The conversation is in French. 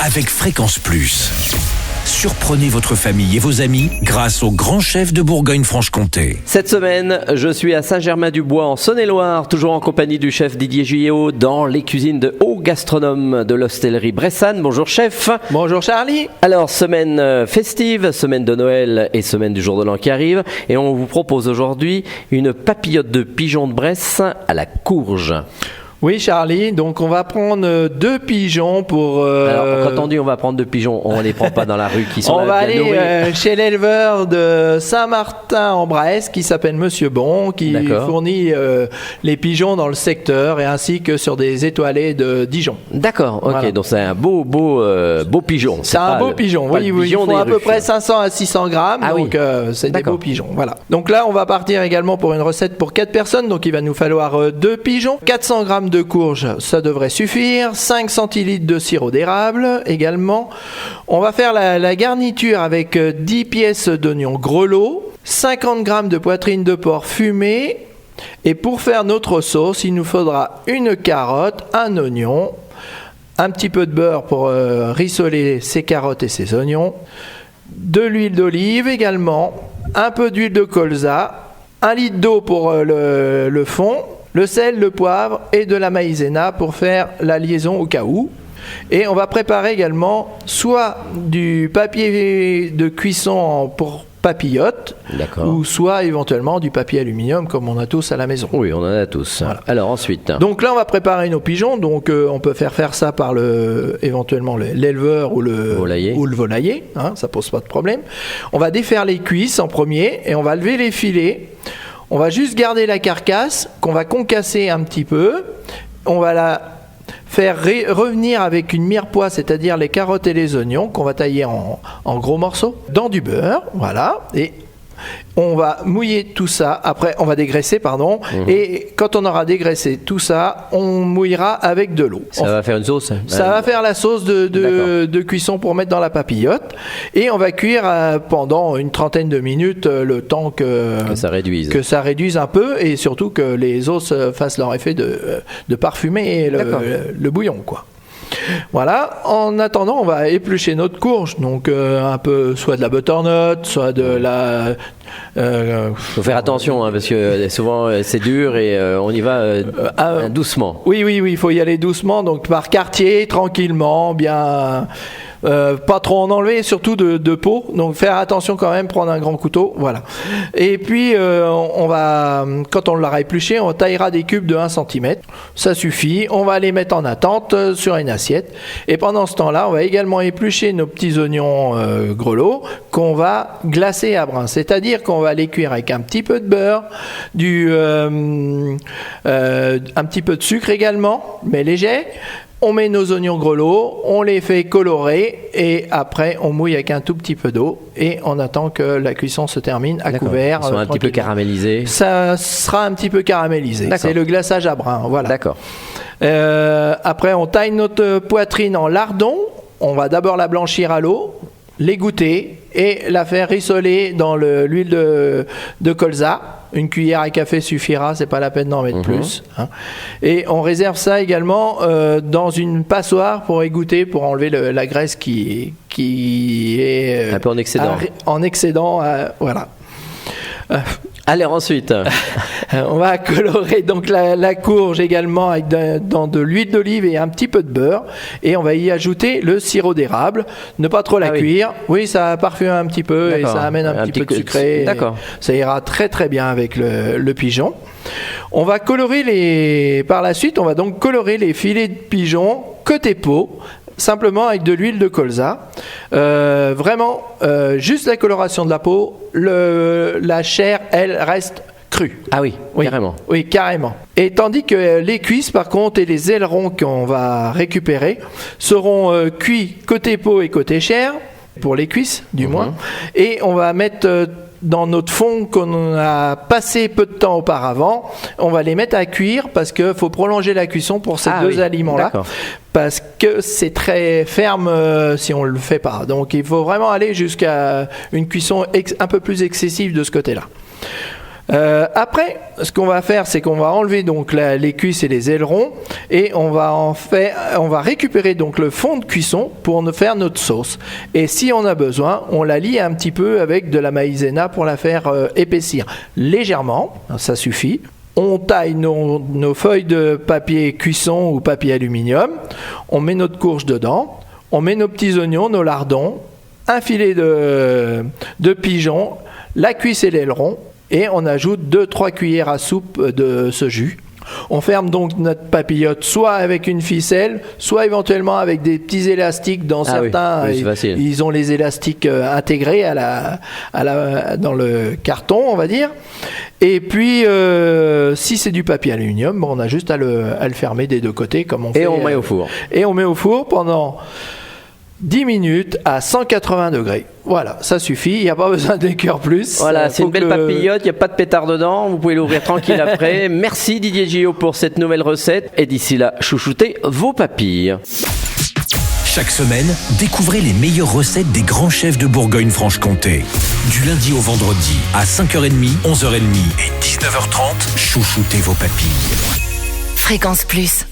avec Fréquence Plus. Surprenez votre famille et vos amis grâce au grand chef de Bourgogne-Franche-Comté. Cette semaine, je suis à Saint-Germain-du-Bois en Saône-et-Loire, toujours en compagnie du chef Didier Guyot dans les cuisines de Haut Gastronome de l'hostellerie Bressane. Bonjour chef. Bonjour Charlie. Alors, semaine festive, semaine de Noël et semaine du jour de l'an qui arrive. Et on vous propose aujourd'hui une papillote de pigeon de Bresse à la courge. Oui Charlie, donc on va prendre 2 pigeons pour... Alors quand on dit on va prendre 2 pigeons, on ne les prend pas dans la rue qui sont on va bien nourris. aller chez l'éleveur de Saint-Martin-en-Bresse qui s'appelle Monsieur Bon, qui fournit les pigeons dans le secteur et ainsi que sur des étoilés de Dijon. D'accord, ok, voilà. Donc c'est un beau pigeon. C'est un beau pigeon, oui, il faut à peu près 500 à 600 grammes, donc c'est des beaux pigeons. Voilà. Donc là on va partir également pour une recette pour 4 personnes, donc il va nous falloir 2 pigeons, 400 grammes de courge, ça devrait suffire, 5 centilitres de sirop d'érable également. On va faire la garniture avec 10 pièces d'oignons grelots, 50 grammes de poitrine de porc fumée, et pour faire notre sauce, il nous faudra une carotte, un oignon, un petit peu de beurre pour rissoler ces carottes et ces oignons, de l'huile d'olive également, un peu d'huile de colza, 1 litre d'eau pour le fond, le sel, le poivre et de la maïzena pour faire la liaison au cas où. Et on va préparer également soit du papier de cuisson pour papillote, ou soit éventuellement du papier aluminium comme on a tous à la maison. Oui, on en a tous. Voilà. Alors ensuite. Donc là, on va préparer nos pigeons. Donc on peut faire ça par éventuellement l'éleveur ou le volailler. Hein, ça pose pas de problème. On va défaire les cuisses en premier et on va lever les filets. On va juste garder la carcasse qu'on va concasser un petit peu. On va la faire revenir avec une mirepoix, c'est-à-dire les carottes et les oignons qu'on va tailler en gros morceaux dans du beurre. Voilà. Et on va mouiller tout ça. Après, on va dégraisser, Et quand on aura dégraissé tout ça, on mouillera avec de l'eau. Ça va faire une sauce. Ça va faire la sauce de cuisson pour mettre dans la papillote. Et on va cuire pendant une trentaine de minutes, le temps que ça réduise un peu et surtout que les os fassent leur effet de parfumer le bouillon, quoi. Voilà, en attendant, on va éplucher notre courge, donc un peu soit de la butternut, soit de la... faut faire attention, parce que souvent c'est dur et on y va doucement. Oui, il faut y aller doucement, donc par quartier, tranquillement, bien... pas trop en enlever, surtout de peau, donc faire attention quand même, prendre un grand couteau, voilà. Et puis on va, quand on l'aura épluché, on taillera des cubes de 1 cm, ça suffit. On va les mettre en attente sur une assiette, et pendant ce temps-là, on va également éplucher nos petits oignons grelots qu'on va glacer à brun, c'est-à-dire qu'on va les cuire avec un petit peu de beurre, un petit peu de sucre également, mais léger. On met nos oignons grelots, on les fait colorer et après on mouille avec un tout petit peu d'eau et on attend que la cuisson se termine à couvert. Ils sont un petit peu caramélisés. Ça sera un petit peu caramélisé. C'est le glaçage à brun. Voilà. D'accord. Après on taille notre poitrine en lardons. On va d'abord la blanchir à l'eau, l'égoutter et la faire rissoler dans l'huile de colza. Une cuillère à café suffira, c'est pas la peine d'en mettre plus. Hein. Et on réserve ça également dans une passoire pour égoutter, pour enlever la graisse qui est un peu en excédent. Voilà. Alors ensuite, on va colorer donc la courge également avec dans de l'huile d'olive et un petit peu de beurre, et on va y ajouter le sirop d'érable. Ne pas trop la cuire. Oui, ça parfume un petit peu et ça amène un petit peu de sucré. D'accord. Ça ira très très bien avec le pigeon. On va colorer par la suite, on va donc colorer les filets de pigeon côté peau. Simplement avec de l'huile de colza. Vraiment, juste la coloration de la peau. La chair, elle, reste crue. Ah oui, carrément. Oui, carrément. Et tandis que les cuisses, par contre, et les ailerons qu'on va récupérer seront cuits côté peau et côté chair, pour les cuisses, du moins. Et on va mettre... dans notre fond qu'on a passé peu de temps auparavant, on va les mettre à cuire parce qu'il faut prolonger la cuisson pour ces deux aliments-là. D'accord. Parce que c'est très ferme si on ne le fait pas. Donc il faut vraiment aller jusqu'à une cuisson un peu plus excessive de ce côté-là. Après, ce qu'on va faire, c'est qu'on va enlever donc les cuisses et les ailerons et on va récupérer donc le fond de cuisson pour nous faire notre sauce. Et si on a besoin, on la lie un petit peu avec de la maïzena pour la faire épaissir légèrement, ça suffit. On taille nos feuilles de papier cuisson ou papier aluminium, on met notre courge dedans, on met nos petits oignons, nos lardons, un filet de pigeon, la cuisse et l'aileron, et on ajoute 2-3 cuillères à soupe de ce jus. On ferme donc notre papillote soit avec une ficelle, soit éventuellement avec des petits élastiques. Dans certains, ils ont les élastiques intégrés dans le carton, on va dire. Et puis, si c'est du papier aluminium, on a juste à le fermer des deux côtés, comme on fait. Et on met au four. Et on met au four pendant 10 minutes à 180 degrés. Voilà, ça suffit, il n'y a pas besoin d'écœur plus. Voilà, c'est une belle papillote, il n'y a pas de pétard dedans, vous pouvez l'ouvrir tranquille après. Merci Didier Gillot pour cette nouvelle recette. Et d'ici là, chouchoutez vos papilles. Chaque semaine, découvrez les meilleures recettes des grands chefs de Bourgogne-Franche-Comté. Du lundi au vendredi, à 5h30, 11h30 et 19h30, chouchoutez vos papilles. Fréquence Plus.